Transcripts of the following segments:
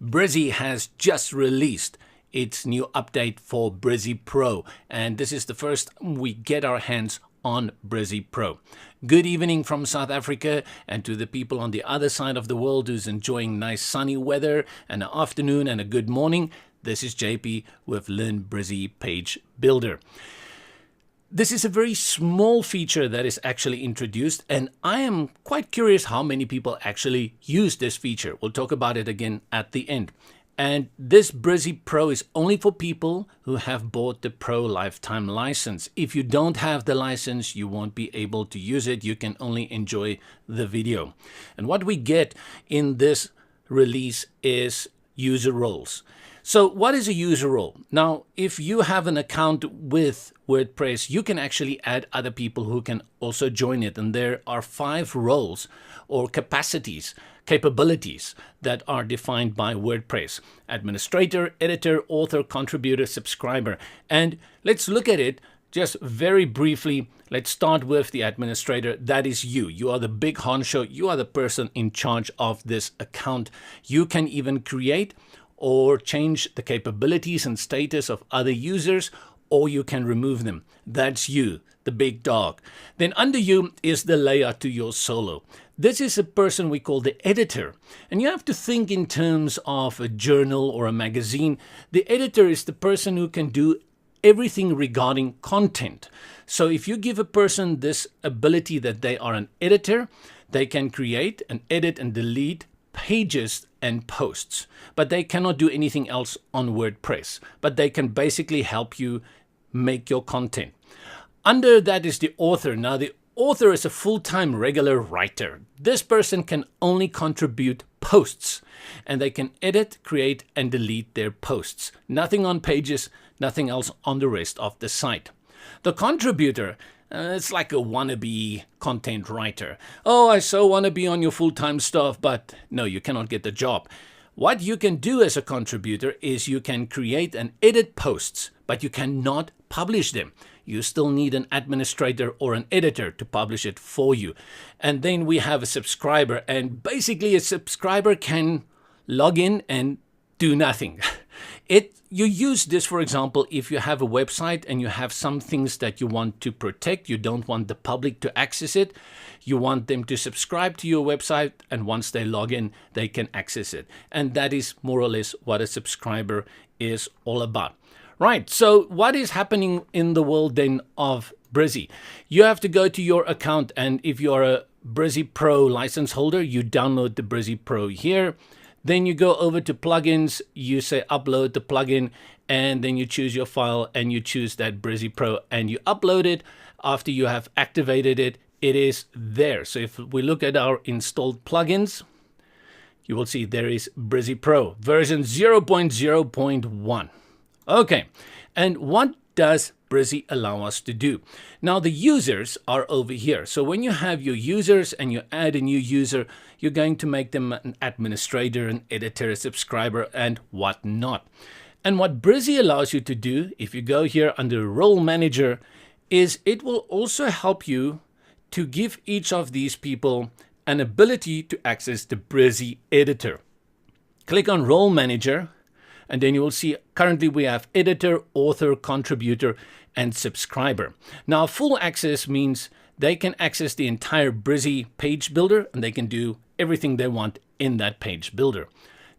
Brizzy has just released its new update for Brizy Pro, and this is the first time we get our hands on Brizy Pro. Good evening from South Africa, and to the people on the other side of the world who's enjoying nice sunny weather, and an afternoon and a good morning. This is JP with Learn Brizzy Page Builder. This is a very small feature that is actually introduced, and I am quite curious how many people actually use this feature. We'll talk about it again at the end. And this Brizy Pro is only for people who have bought the Pro lifetime license. If you don't have the license, you won't be able to use it. You can only enjoy the video. And what we get in this release is user roles. So what is a user role? Now, if you have an account with WordPress, you can actually add other people who can also join it. And there are 5 roles or capabilities that are defined by WordPress: administrator, editor, author, contributor, subscriber. And let's look at it just very briefly. Let's start with the administrator. That is you. You are the big honcho. You are the person in charge of this account. You can even create or change the capabilities and status of other users, or you can remove them. That's you, the big dog. Then under you is the layer to your solo. This is a person we call the editor. And you have to think in terms of a journal or a magazine. The editor is the person who can do everything regarding content. So if you give a person this ability that they are an editor, they can create and edit and delete pages and posts, but they cannot do anything else on WordPress. But they can basically help you make your content. Under that is the author. Now, the author is a full-time regular writer. This person can only contribute posts, and they can edit, create, and delete their posts. Nothing on pages, nothing else on the rest of the site. The contributor, it's like a wannabe content writer. Oh, I so want to be on your full-time stuff, but no, you cannot get the job. What you can do as a contributor is you can create and edit posts, but you cannot publish them. You still need an administrator or an editor to publish it for you. And then we have a subscriber, and basically a subscriber can log in and do nothing. You use this, for example, if you have a website and you have some things that you want to protect. You don't want the public to access it. You want them to subscribe to your website, and once they log in, they can access it. And that is more or less what a subscriber is all about. Right, so what is happening in the world then of Brizy? You have to go to your account, and if you're a Brizy Pro license holder, you download the Brizy Pro here. Then you go over to plugins, you say upload the plugin, and then you choose your file and you choose that Brizy Pro and you upload it. After you have activated it, it is there. So if we look at our installed plugins, you will see there is Brizy Pro version 0.0.1. Okay, and what does Brizy allow us to do? Now the users are over here. So when you have your users and you add a new user, you're going to make them an administrator, an editor, a subscriber, and whatnot. And what Brizy allows you to do, if you go here under Role Manager, is it will also help you to give each of these people an ability to access the Brizy editor. Click on Role Manager, and then you will see currently we have editor, author, contributor, and subscriber. Now, full access means they can access the entire Brizy page builder, and they can do everything they want in that page builder.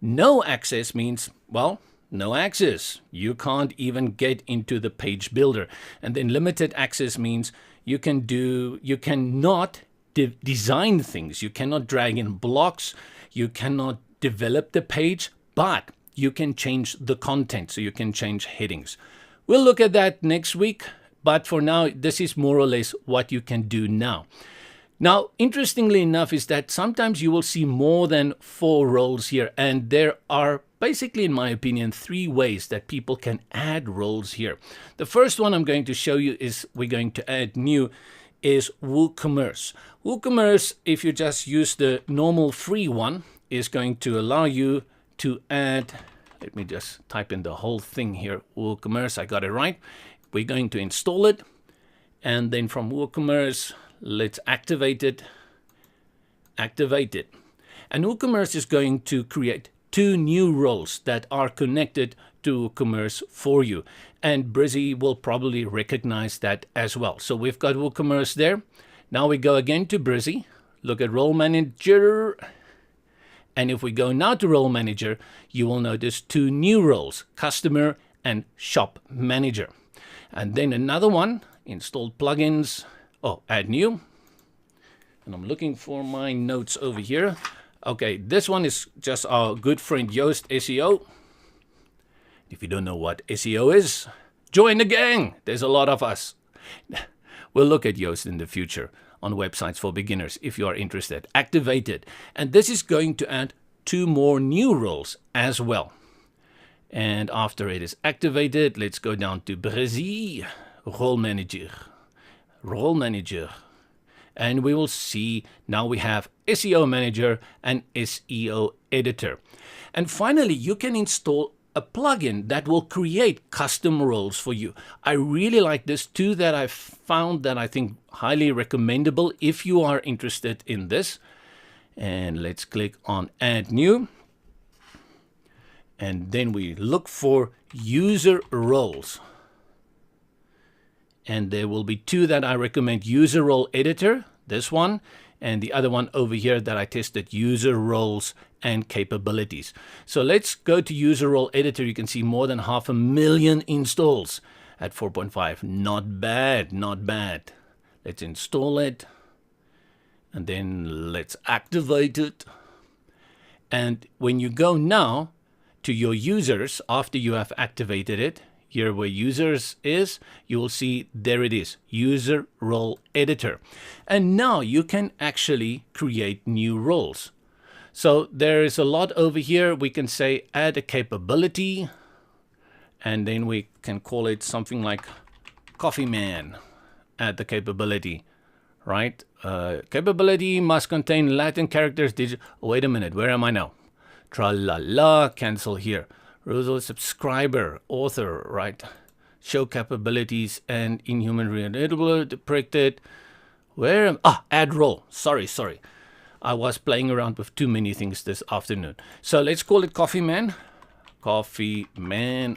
No access means, well, no access. You can't even get into the page builder. And then limited access means you cannot design things. You cannot drag in blocks. You cannot develop the page, but you can change the content, so you can change headings. We'll look at that next week, but for now, this is more or less what you can do now. Now, interestingly enough is that sometimes you will see more than 4 roles here, and there are basically, in my opinion, 3 ways that people can add roles here. The first one I'm going to show you is we're going to add new is WooCommerce. WooCommerce, if you just use the normal free one, is going to allow you to add, let me just type in the whole thing here, WooCommerce, I got it right. We're going to install it, and then from WooCommerce, let's activate it. And WooCommerce is going to create 2 new roles that are connected to WooCommerce for you. And Brizzy will probably recognize that as well. So we've got WooCommerce there. Now we go again to Brizzy, look at Role Manager. And if we go now to Role Manager, you will notice 2 new roles, Customer and Shop Manager. And then another one, Installed Plugins, Add New. And I'm looking for my notes over here. Okay, this one is just our good friend Yoast SEO. If you don't know what SEO is, join the gang. There's a lot of us. We'll look at Yoast in the future on websites for beginners if you are interested. Activate it. And this is going to add 2 more new roles as well. And after it is activated, let's go down to Brizzy, Role Manager. Role Manager. And we will see now we have SEO Manager and SEO Editor. And finally, you can install a plugin that will create custom roles for you. I really like this too, that I've found that I think highly recommendable if you are interested in this. And let's click on Add New. And then we look for user roles. And there will be 2 that I recommend. User Role Editor, this one, and the other one over here that I tested, User Roles and Capabilities. So let's go to User Role Editor. You can see more than 500,000 installs at 4.5. Not bad, not bad. Let's install it. And then let's activate it. And when you go now to your users, after you have activated it, here where users is, you will see there it is, User Role Editor. And now you can actually create new roles. So there is a lot over here. We can say add a capability, and then we can call it something like Coffee Man. Add the capability, right? Capability must contain Latin characters. Wait a minute, where am I now? Tra-la-la, cancel here. Rules subscriber, author, right? Show capabilities and inhuman readable, depicted. Where am add role. Sorry. I was playing around with too many things this afternoon. So let's call it Coffee Man. Coffee Man,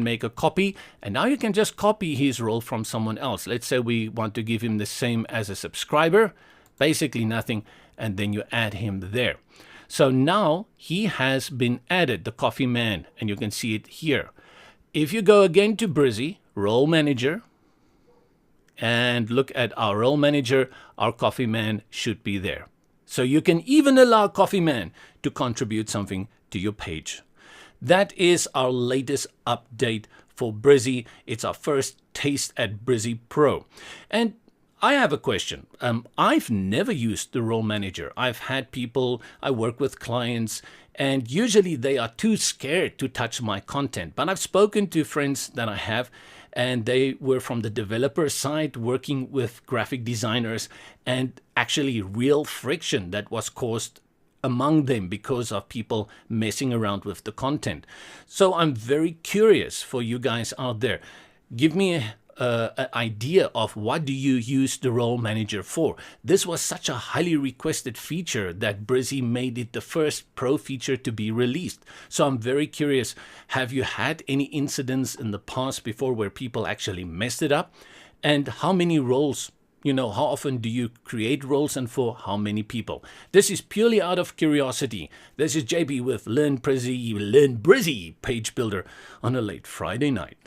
make a copy. And now you can just copy his role from someone else. Let's say we want to give him the same as a subscriber, basically nothing, and then you add him there. So now he has been added, the Coffee Man, and you can see it here. If you go again to Brizzy, Role Manager, and look at our Role Manager, our Coffee Man should be there. So you can even allow Coffee Man to contribute something to your page. That is our latest update for Brizzy. It's our first taste at Brizy Pro. And I have a question. I've never used the Role Manager. I've had people, I work with clients, and usually they are too scared to touch my content. But I've spoken to friends that I have, and they were from the developer side working with graphic designers, and actually real friction that was caused among them because of people messing around with the content. So I'm very curious for you guys out there. Give me an idea of what do you use the Role Manager for. This was such a highly requested feature that Brizzy made it the first pro feature to be released. So I'm very curious, have you had any incidents in the past before where people actually messed it up? And how many roles, how often do you create roles and for how many people? This is purely out of curiosity. This is JB with Learn Brizzy Page Builder on a late Friday night.